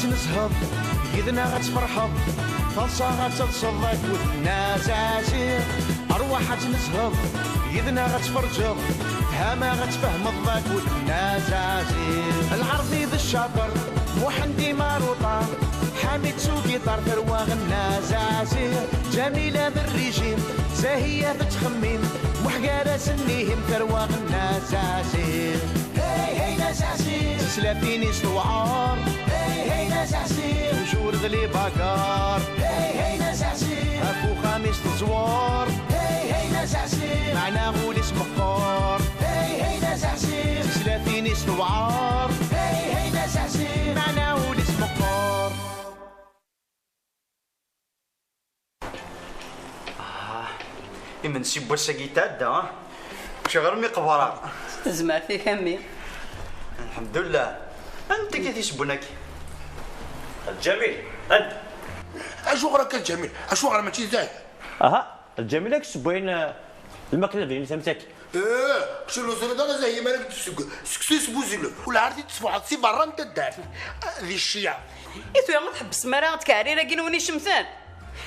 غتنزهض يدنا غتفرحض طلصة غتتصدق والناس عسير أرواح غتنزهض يدنا غتفرجض هما غتفهم الضاك والناس عسير العربي ذا الشاطر محندي ماروطة حامد سوقي طار ثروة الناس عسير جميلة بالريجيم زاهية بتخميم محقارة سنيهم ثروة الناس عسير هاي هاي ناس عسير سلافيني سوعار هاي هاي ناس عسير وجور ذلي باكار هاي هاي ناس عسير اكو خامس تزوار هاي هاي ناس عسير معنا غول اسمه قار هاي هاي ناس عسير سلافيني سوعار هاي هاي ناس عسير معنا غول اسمه قار. من سي بوساكي تادا شي غير مي قبره تزمع فيك امي. الحمد لله. انت كي تيسبونك الجميل انت اشو غيرك الجميل اشو غير ماشي زاهي. اها الجميل لك سبوين الماكله ديال سمساكي شنو زردا زاهي مالك سكسيس بوزيلو ولا عرفتي تصبح تصي برا انت الدار ذي الشيعه يا ما تحبس مرا تكاري راه كينوني شمسان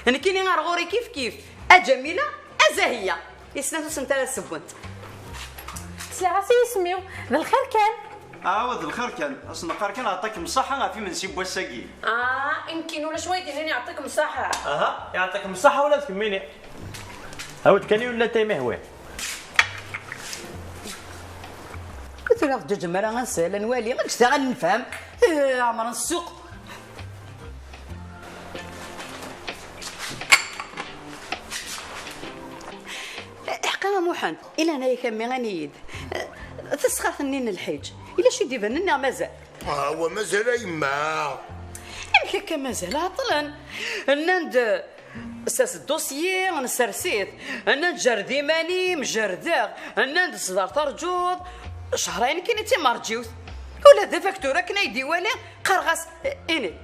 انا كاينين غير غوري كيف كيف جميله زاهيه يسناتو سنتالا السبونت سلعة يسميو ذا الخير كان ذا الخير كان اصلا قار كان عطاك مصحه في من سي بوساكي يمكن ولا شويه ديالي يعطيك مصحه يعطيك الصحه ولا تكميني هاود كاني ولا تايمه هو قلت له دجاج مرا غنسال نوالي غنشتغل نفهم عمر السوق. حقا محن الا انايا كامي غنيد تسخر ثنين الحيج الا شي ديفننا مازال هو مازال يما يمكن مازال عطلان نند اساس الدوسيي نسرسيت انا جردي ماني مجرداغ انا نصدر ترجوض شهرين كاين تيمارجيوث ولا ذا فاكتوره كنا يديوالي قرغاس اني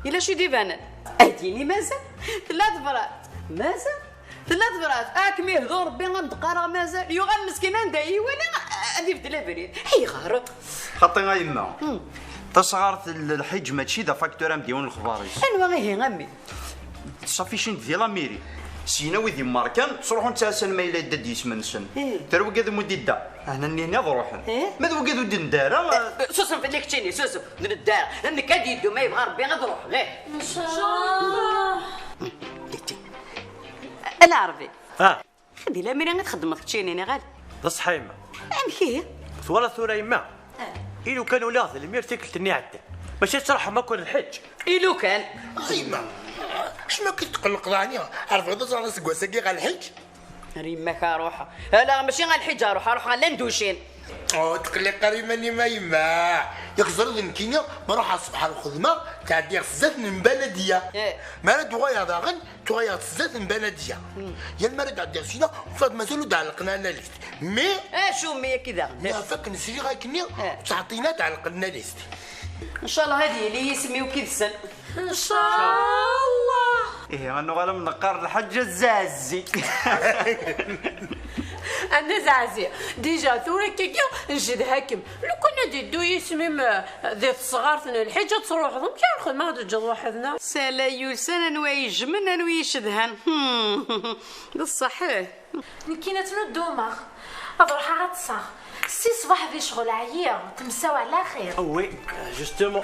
الا شي ديفانا اديني مازال ثلاث فرات مازال ثلاث فرات اكمي هذو ربي غندقرا مازال يو غنمسكينه نداي ولا غادي في لافريد حي غار خاطي غا يما تصغرت الحج ماشي ذا فاكتوره مديون الخباريس انوا غير غمي صافي شي ديال لاميري سينا ويدي ماركان تروحوا نتاسن ما الا داد يسمنسن تروا كذا مديدا هنا نينا ضروحن ما ذو كذا ودي ندارا سوسن في ليك تشيني سوسو ندار انك غادي يدو ما يبغى ربي غنروح غير ان شاء الله. انا عربي خدي لا ميري غتخدم في تشيني غالي تصحى يما امكي ثورة ثورة يما إلو كانوا لاغذ المير تيكلتني عدا ماشي تشرح ما كون الحج إلو كان يما شنو كتقلق راني عرف غدا صار راسك وساكي غا الحج ريماك اروح لا ماشي غا الحج اروح غا ندوشين تقلق قريبا ما يما ياك زرد نكينيا بروح الصباح الخدمه تعدي خزات من بلديه ما تغير داغن تغير خزات من بلديه يا المرد عدي سينا وفات مازالو تعلقنا لنا ليست مي شو مي كذا لا فك نسري غاكني تعطينا تعلقنا ليست ان شاء الله هذه اللي يسميو كي السن ان شاء الله. انا غالا منقر الحج الزازي انا زعزي ديجا ثورة كيكيا نجد هاكم لو كنا ديدو يسميم ذي الصغار الحجة تروح ضم كي الخدمة غادي تجي وحدنا سالا يلسان نواي جمن نواي شدهان بالصحيح كينا تنودوما اضرح غتصا سي صباح ذي شغل عيا تمساو على خير وي جوستومون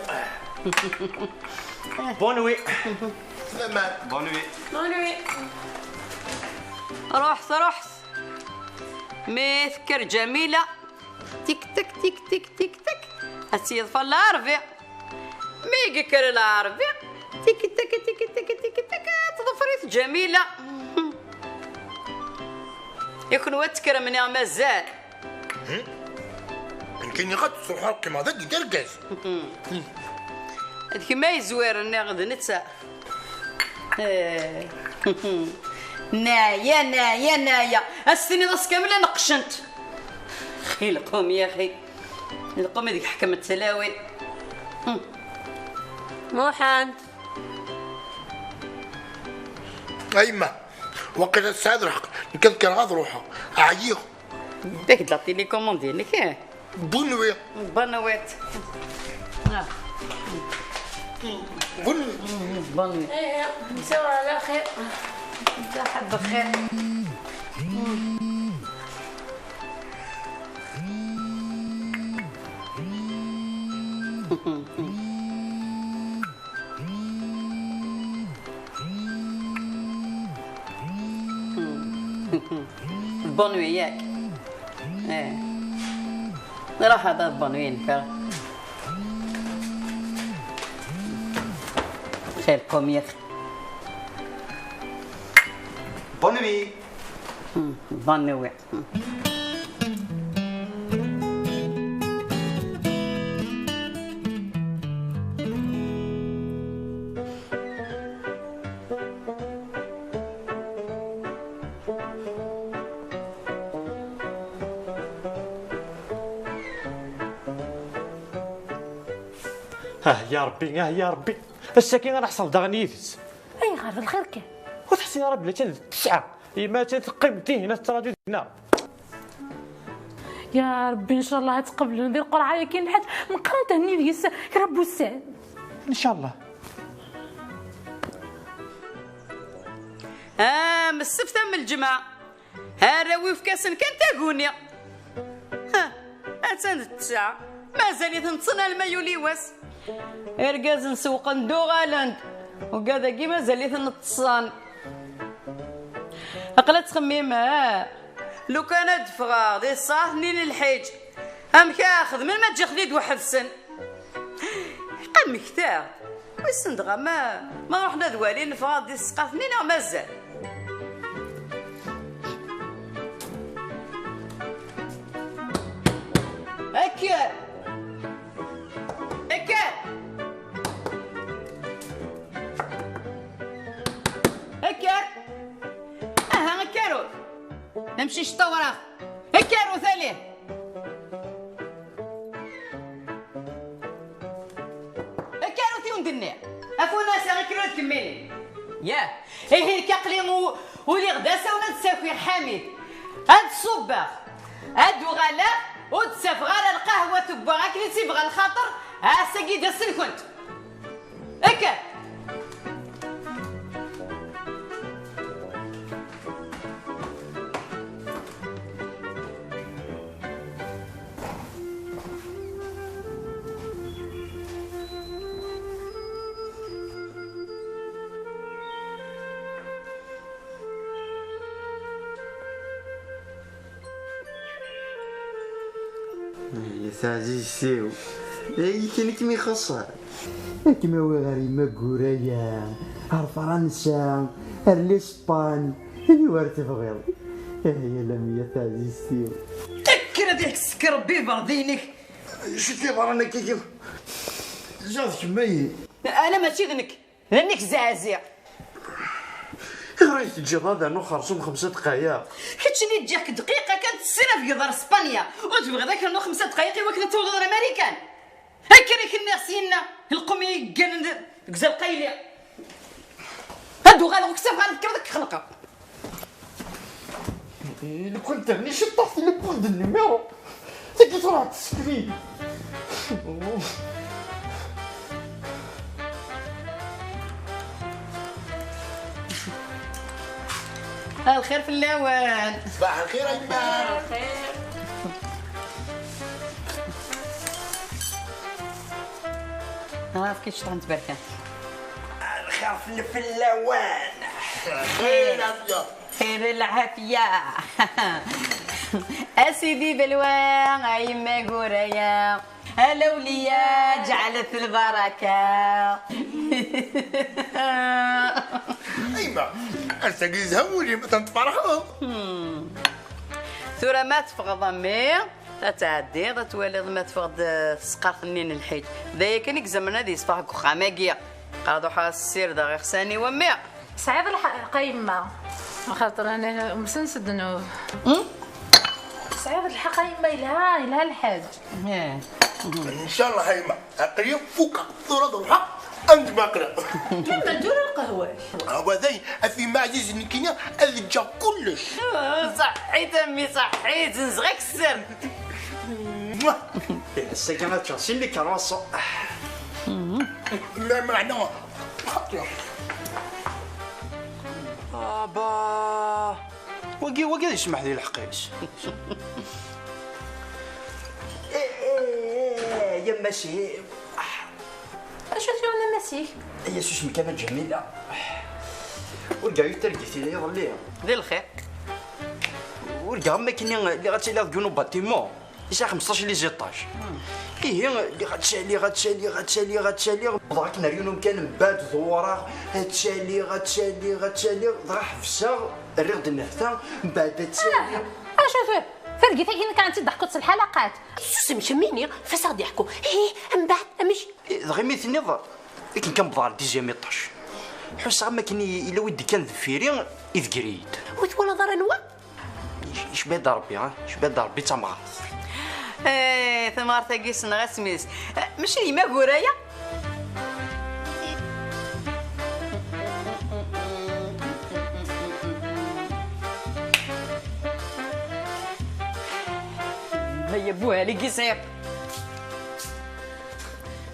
بون وي بون وي نونوي رحت مثكر جميلة تيك تك تيك تك تيك تك السيد العربي مي كر العربي تيك تك تيك تك تيك تك تضفريت جميلة يكون واتكر من يا مازال يمكن غد تصبح كيما هذاك يدير كاز هذيك ما يزوير اني غدا نتسا نايا السنين راس كامله نقشنت خي القوم يا اخي القوم هذيك حكم التلاوين موحان ايما وقت السعد رحق نكذكر غاد روحها اعيق داك لا تيليكوموند ديالك بونوي بنوات بونوي. ايه نساو على خير. انت حد خير. بونوي ياك. ايه راح هذا بونوين كار. خيركم يا اخي. بونوي. بونوي. يا ربي يا ربي الساكن راه حصل دغنيفس. اي غير الخير كان. وتحسي يا ربي لا تسعه ما تقيمتي هنا التراجع هنا. يا ربي ان شاء الله تقبلوا ندير قرعه كاين حد نقرا تهني ديال ربو السعد ان شاء الله. من السبت من الجمعة راوي في كاس كان تاقوني. أتاند التسعة مازال يتنتصنى المايو ليواس إرقاز نسوق ندوغالاند وكذا كي مازال يتنتصان. أقلا تخميم لو كان دفغا دي الصاح نين الحيج كاخذ من ما تجي خديد واحد السن قام مكتاب ويسندغا ما رحنا دوالي نفغا دي السقاف نين مازال. أكل أكل أكل أكلو نمشي شطورة أكلو ثانية أكلو تيون دنيا أفونا سأكلو تكملي يا إيه كقليم ولي غداسة ولا تساكي حميد هاد الصباغ هاد وغلا وتسافغ على القهوة تبغى كي تبغى الخاطر ساقي داسن كنت هكا. يا تعزيز سيو كان كيما يخصها كيما هو غريمة كورايا هار فرنسا هار الاسبان اللي وارد تبغيض يا لم يا تعزيز سيو تكر هذيك السكر بيبر دينك شتي برانا كيف جاتك مي انا ماشي ذنك زعزع غير تجيب هذا نو خرصوم 5 دقايق كتشني تجيك دقيقة كانت السنة في قدر اسبانيا وتبغي ذاك نو 5 دقايق وكذا تولد الامريكان هكا كنا سينا القومي كان كزا القيلية هادو غادي كساف غنذكر ذاك خلقه لو كنت غني شطحت لي بوند النيميرو تيجي تروح تسكري الخير في اللوان. صباح الخير ايمان. كيفاش شطحن تباركان الخير في اللوان. خير العافية. خير العافية. أسيدي بلوان أيما قرية الأولياء جعلت البركة. أيما أنت زهولي ما تنتفرحوا. ثورة ما تفقد أمي تتعدي تولد ما تفقد سقاط النين الحيج ذايا كان زمنا دي صفاح خاماكيا قادو حاس السير دا غير خساني ومي سعيد الحقيمة خاطر أنا مسنسدنو سعيد الحقيمة إلها الحاج. إن شاء الله هيما أقريب فوق ثورة روحها أنت ما أقرأ. كما ندور القهوة. هو ذي في معجز نكينا أذجع كلش. صحيت أمي صحيت نزغيك السر. السكنة تشغسين لي كراسة. ما معنى با وقي يسمح لي الحقيقة. يا ماشي اش فينا ماسيك يا سوس مكانة جميلة ورجع يترقيتي لي يظليها ذي الخير. ورجع ما كاين اللي غتسالي غديونو باتيمون يسا 15 لي زيطاج. هي اللي غتسالي بضاك ناريونو كان من بعد ظورا غتسالي ضرا حفصه الرغد النهتا من بعد تسالي. شوف فرقي فين كانت تضحكوا الحلقات سوسي مشميني فاش غادي يحكوا من بعد ماشي غير مثلني لكن كان بضار ديزياميطاج حس ما كاين الا ودي كان ذفيري يذكريد ولا ضر نوا شبه ضربي شبه ضربي تمغار. ثمار تاكيس نغسميس ماشي ما قرايه. هيا بوها لي قصير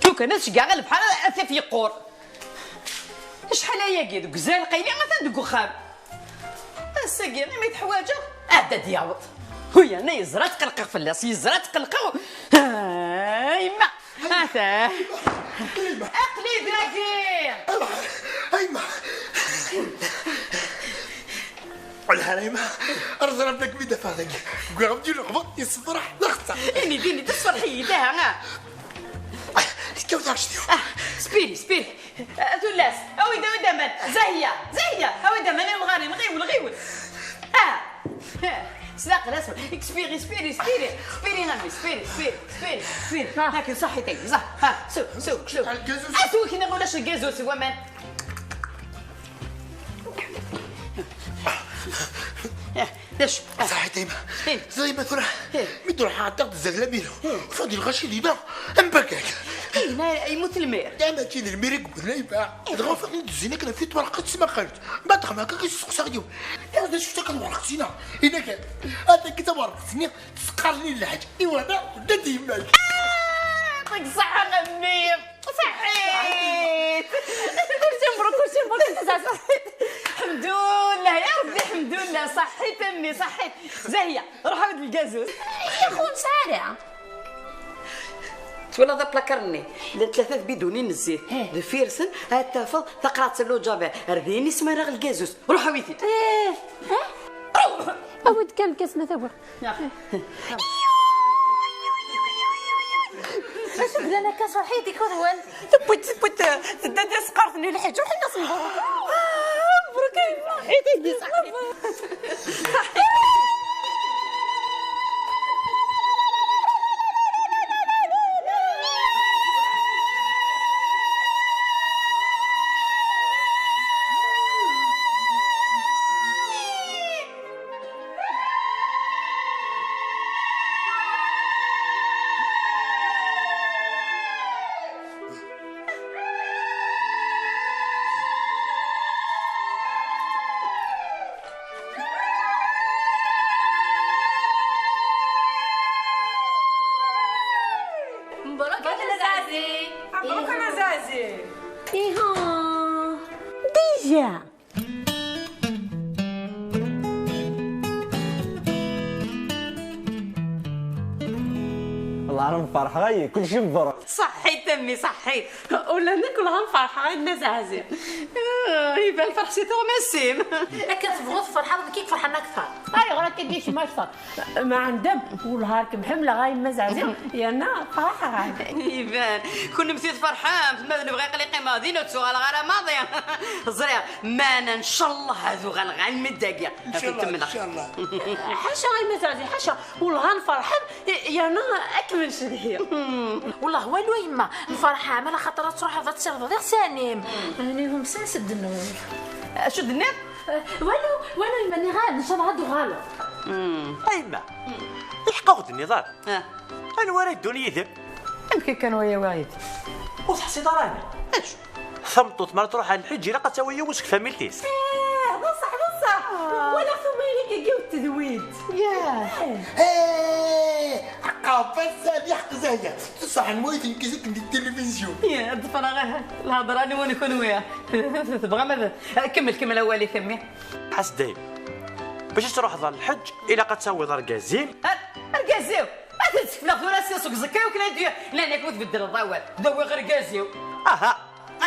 شو كان شكاع غلب بحال اثاث يقور شحال هيا كي دوك زال قايلين غا دوك خام الساكي ما يتحواجا عاد دياوط ويا انا يزرا تقلقق فلاس يزرا تقلقق يما هاتا اقلي دراكي ايما الحريمة أرزل ربك بيدا فاضي قام دير القبض يصفرح ضغطة اني ديني تصفرحي داها كيف تعرفش سبيري تولاس اويدا من زهية اويدا من الغاري غيول سلاق الاسود سبيري غامي سبيري هاك صحيتك صح ها سو اسوي كي نقولش الكازوس هو من ليش صحيتي زي ما تروح مدروح حاطط الزغلبينو فاضي الغشي ديما امبكاك يموت المير دابا كاين المير قبل يباع دغا فاقين دزينا كنا في ورقه تسمى خرج بعد ما هكا كيسقسا غيو انا شفت كان ورقتينا هنا كان هذا كتاب ورقتني تسقرني الحاج ايوا انا ولات يماك يعطيك الصحة غمير صحيت كلشي مبروك الحمد لله يا ربي الحمد لله صحيت امي صحيت زاهية روح عاود الكازوز يا خو مسارع ولا ذا بلاكرني ثلاثة بدوني نزيت دفيرسن هاتافض تقرات له جابع رديني اسمها راه الكازوز روح عويتي روح عاود كان كاس مثابر اش بدا انا كاس وحيدك كذوان بوت دادا سقرتني الحج روحي ناس مبروك حيدي صحيح مبروك انا زازي ايها ديجا والله راهم فرحة غاية كلشي مبروك. صحيت امي صحيت ولا ناكل غنفرح غير نزعزي يبان فرحتي مسيم لكن تبغوا تفرحوا كيك فرحنا اكثر هاي غير كدير شي ماشطر ما عندهم والهارك محمله غاي مزعزي يانا فرحه غاي يبان كنا مسيت فرحان ما نبغي قلقي ماضينا وتسوغ على ماضيه زريع مانا ان شاء الله هذو غنغنم الدقيق ان شاء الله ان شاء الله حاشا غاي مزعزي حاشا والله غنفرحان يانا اكمل شدير والله والو يما الفرحه على خاطر تروح تصير غير سانيم رانيهم ساسد النور شو النار والو يمني غال ان شاء الله هادو غالو ايما يحققت النظام انا ورا الدنيا يذب يمكن كان ويا وايد وتحسي ضراني اش ثمطت مرة تروح على الحج راه قتسوي وسك فاميلتيس بصح ولا ثم يجيو التذويد ياه بس هذه حق زاهية تصح المويت نكزك من التلفزيون. يا الفراغ الهضره انا ونكون وياه تبغى ماذا كمل اولي ثمي حس دايم باش تروح دار الحج الا قد تسوي دار كازيم الكازيو ما تتسفنا غير سوق زكا وكلا ندير لا انا كنت بدل الضوال ضوي غير كازيو اها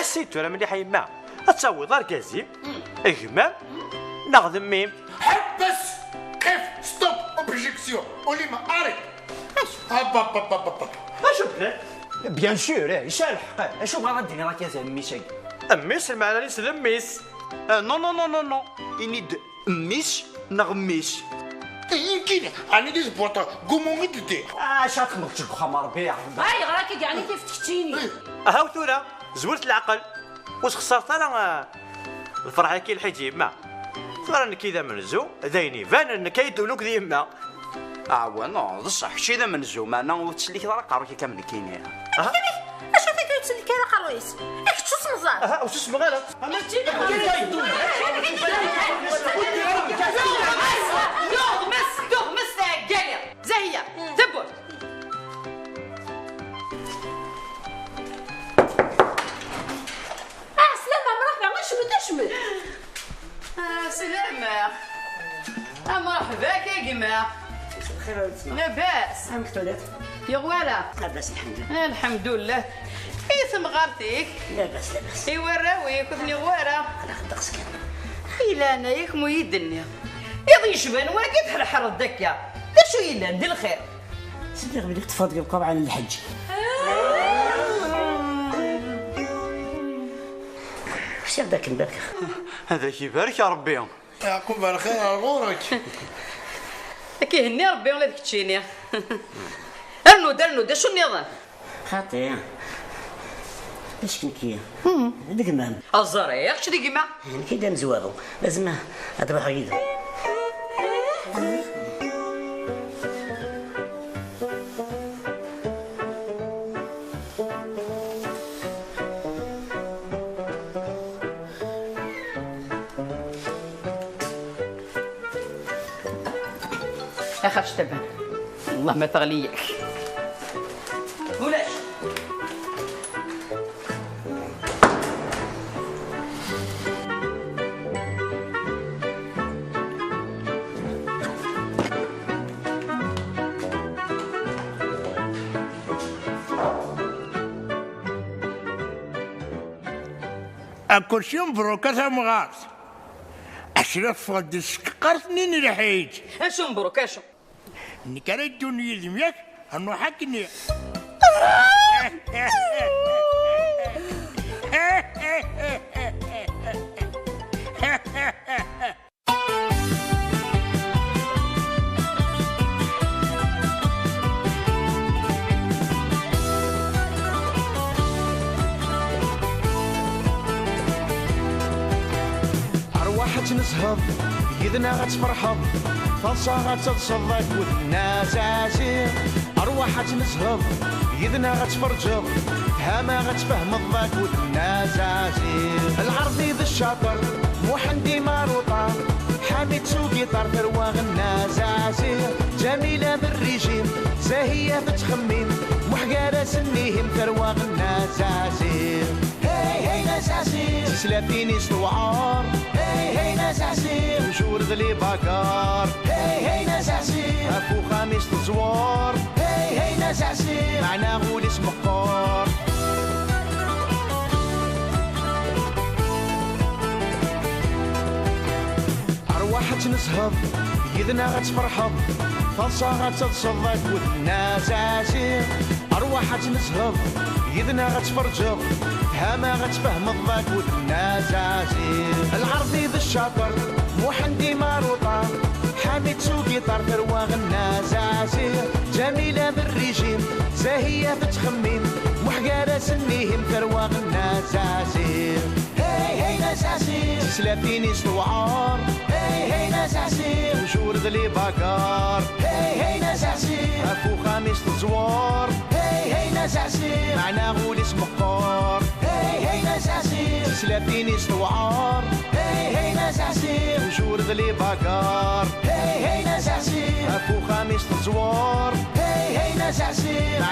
السيتو راه مليحه يما تسوي دار كازيم اجمام نخدم ميم حبس كيف ستوب اوبجيكسيون قولي ما اري هبا اشوف لك بيان سور يسال الحق شو بغا غادي راك يا زعما شي اميس المعنى ليس لميس نو نو نو نو نو ينيد ميش نغميش. يمكن انا ليش بوطا قوموا مددي شات خمرتك خمر بيع هاي غراكي يعني كيف تكتيني. اها وثورة زولت العقل واش خسرت انا الفرحه كي الحيت يما ثورة كذا منزو دايني فان ان كيدولوك ديما نو بصح شي ذا منزوم انا وتسليك راه قاروكي كامل كاينين. اش فيك يتسلك انا قرويس اك تشوف مزار. اها واش اسمه غلط ما تجيني تغمس قالي زهيه تبوت سلامة مرحبا تشمل سلامة مرحبا كي جماعة لاباس يا غوالا لاباس الحمد لله. الحمد لله ثم غارتيك لاباس ايوا راويك وثني غوارا انا خدق سكن إلا أنا ياك مو يدني يضي يشبان واقد حرحر الدكة دا شو إلا ندير الخير سيدي بدك تفضل القبعة عن الحج. وش يبداك نبارك هذاك يبارك يا ربي يعقوب على خير على غورك. كيهني ربي ولا ديك تشيني ارنود شو النظام خاطي اش كنكيا دقمام الزريق شو ديك ما كي مزوارو لازم اذبح يده. اخافش تبان والله ما تغليك ولاش كلشي مبروك مغارس اشرف فض قرثني الحيج اشو مبروك اشو نكرا الدنيا يدميك انو حكني أرواحك نسهض يدنا غتفرحض فالصا غتتصدق والناس عسير. أرواحك نسهض يدنا غتفرجض هما غتفهم الضاك والناس عسير. العرضي ذا الشاطر محندي ماروطة حامد سوقي طار ثرواغ الناس عسير. جميلة بالريجيم زاهية بتخمين محقارة سنيهم ثرواغ الناس عسير. هي ناس عسير سلافيني استوعار هي ناس عسير وجور ذلي باكار هي ناس عسير افو خامس تزوار هي ناس عسير معنا غول اسم قار. أرواحك نسهض يدنا غتفرحض فالصا غتتصدق والناس عسير. أرواحك نسهض يدنا غتفرجض هما غتفهم الضاك والناس عسير. العرضي ذا الشاطر محندي ماروطة حامد سوقي طار ثرواغ الناس عسير. جميلة بالريجيم زاهية بتخمين محقارة سنيهم ثرواغ الناس عسير. هي ناس عسير سلافيني استوعار هي ناس عسير وجور ذلي باكار هي ناس عسير افو خامس تزوار هي ناس عسير معنا غول اسم قار هي ناس عسير سلافيني استوعار هي ناس ناس عسير وجورد لي باكار هي ناس عسير افو خميس تزوار هي ناس عسير